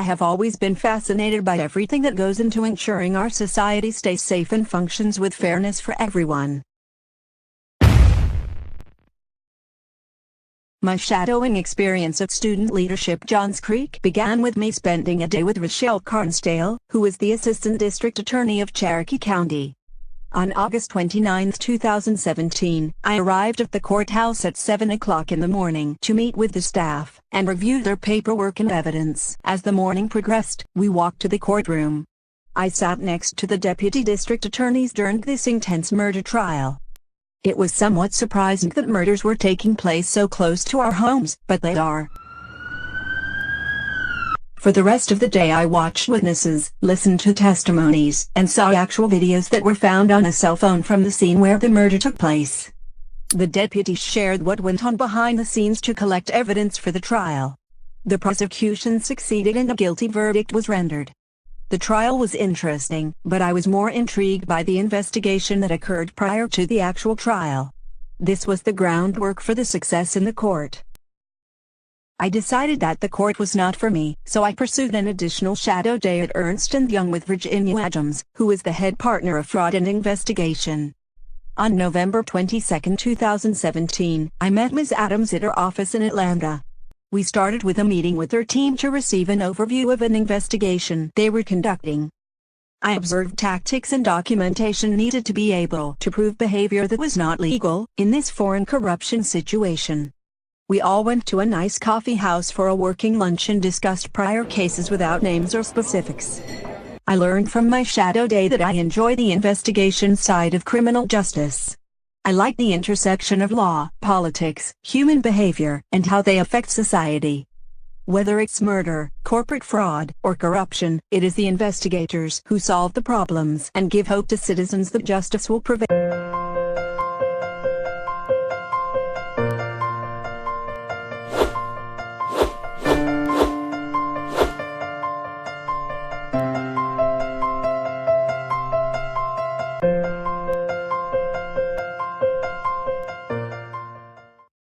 I have always been fascinated by everything that goes into ensuring our society stays safe and functions with fairness for everyone. My shadowing experience of student leadership Johns Creek began with me spending a day with Rochelle Carnsdale, who is the Assistant District Attorney of Cherokee County. On August 29, 2017, I arrived at the courthouse at 7 o'clock in the morning to meet with the staff and review their paperwork and evidence. As the morning progressed, we walked to the courtroom. I sat next to the Deputy District Attorneys during this intense murder trial. It was somewhat surprising that murders were taking place so close to our homes, but they are. For the rest of the day I watched witnesses, listened to testimonies, and saw actual videos that were found on a cell phone from the scene where the murder took place. The deputies shared what went on behind the scenes to collect evidence for the trial. The prosecution succeeded and a guilty verdict was rendered. The trial was interesting, but I was more intrigued by the investigation that occurred prior to the actual trial. This was the groundwork for the success in the court. I decided that the court was not for me, so I pursued an additional shadow day at Ernst & Young with Virginia Adams, who is the head partner of Fraud and Investigation. On November 22, 2017, I met Ms. Adams at her office in Atlanta. We started with a meeting with her team to receive an overview of an investigation they were conducting. I observed tactics and documentation needed to be able to prove behavior that was not legal in this foreign corruption situation. We all went to a nice coffee house for a working lunch and discussed prior cases without names or specifics. I learned from my shadow day that I enjoy the investigation side of criminal justice. I like the intersection of law, politics, human behavior, and how they affect society. Whether it's murder, corporate fraud, or corruption, it is the investigators who solve the problems and give hope to citizens that justice will prevail.